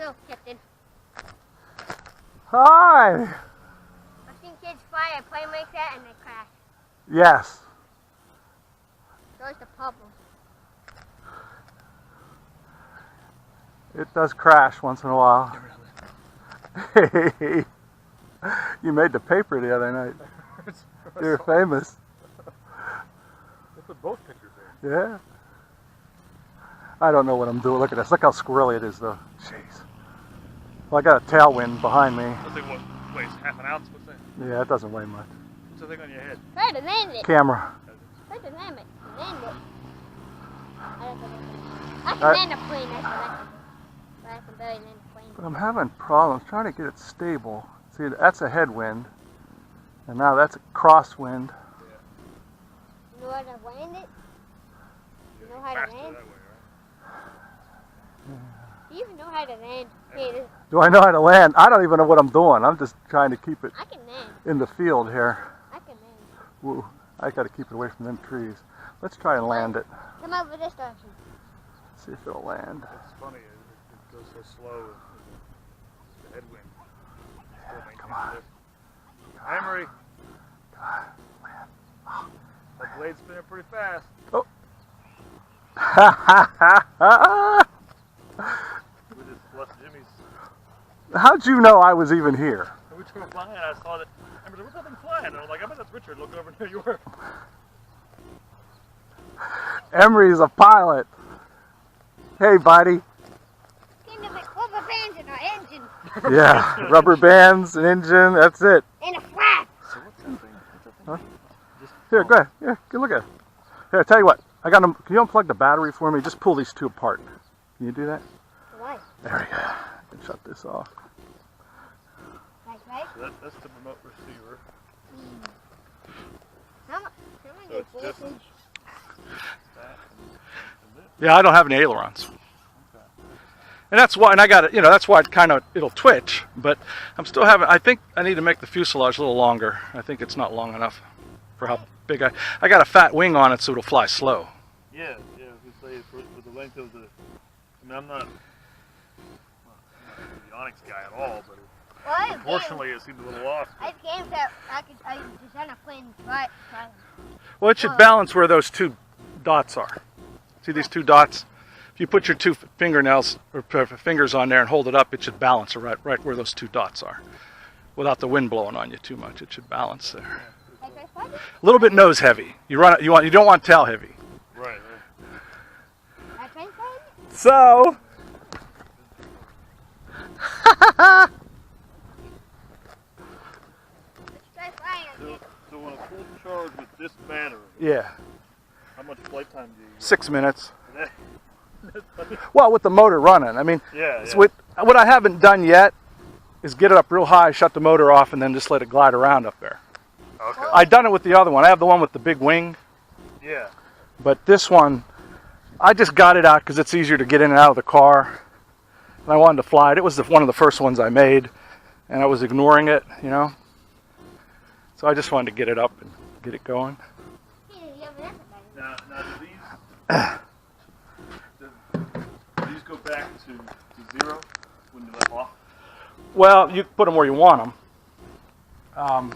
Hello, Captain. Hi! I've seen kids fly a plane like that and they crash. Yes. Those the bubbles. It does crash once in a while. Hey, you made the paper the other night. You're famous. They put both pictures in. Yeah. I don't know what I'm doing. Look at this. Look how squirrely it is, though. Jeez. Well, I got a tailwind behind me. What's it, what weighs half an ounce? What's that? Yeah, it doesn't weigh much. What's the thing on your head? Try to land it. Camera. Try to land it. Land it. I can land a plane, that's what I can do. But I can barely land a plane. But I'm having problems trying to get it stable. See, that's a headwind. And now that's a crosswind. You know how to land it? You know how to land? That way, right? Do you even know how to land? Hey, Do I know how to land? I don't even know what I'm doing. I'm just trying to keep it I can land. in the field here. I can land. Woo. I got to keep it away from them trees. Let's try and land it. Come over this direction. See if it'll land. It's funny, it goes so slow with the headwind. Come on. Emory, God, land. Oh. that blade's spinning pretty fast. Oh. We just left Jimmy's. How'd you know I was even here? We were flying, I saw that. Emory, what's that thing flying? And I'm like, I bet that's Richard looking over near you. Emory's a pilot. Hey, buddy. Came to make rubber bands in our engine. Yeah, rubber bands, an engine, that's it. And a flap. So what's that thing? Huh? Here, go ahead. Yeah, go look at it. Here, I tell you what. I got them. Can you unplug the battery for me? Just pull these two apart. Can you do that? Why? There we go. I can shut this off. Like, right? So that's the remote receiver. How much? So it's just that and Yeah, I don't have any ailerons. Okay. And that's why, and I got it, that's why it'll twitch, but I'm still having, I think I need to make the fuselage a little longer. I think it's not long enough for how big I got a fat wing on it so it'll fly slow. Yeah, we say for the length of the, I mean, I'm not the avionics guy at all, but unfortunately it seemed a little off. I have games that I design a plane right. Well, it should balance where those two dots are. See these two dots? If you put your two fingernails or fingers on there and hold it up, it should balance right where those two dots are, without the wind blowing on you too much. It should balance there. A little bit nose heavy. You don't want tail heavy. Right. So. So on a full charge with this battery, Yeah. how much flight time do you use? 6 minutes. Well, with the motor running. I mean, Yeah. What I haven't done yet is get it up real high, shut the motor off, and then just let it glide around up there. Okay. I've done it with the other one. I have the one with the big wing. Yeah. But this one, I just got it out because it's easier to get in and out of the car. And I wanted to fly it. It was one of the first ones I made, and I was ignoring it, So I just wanted to get it up and get it going. Now do these go back to zero when you let off? Well, you put them where you want them.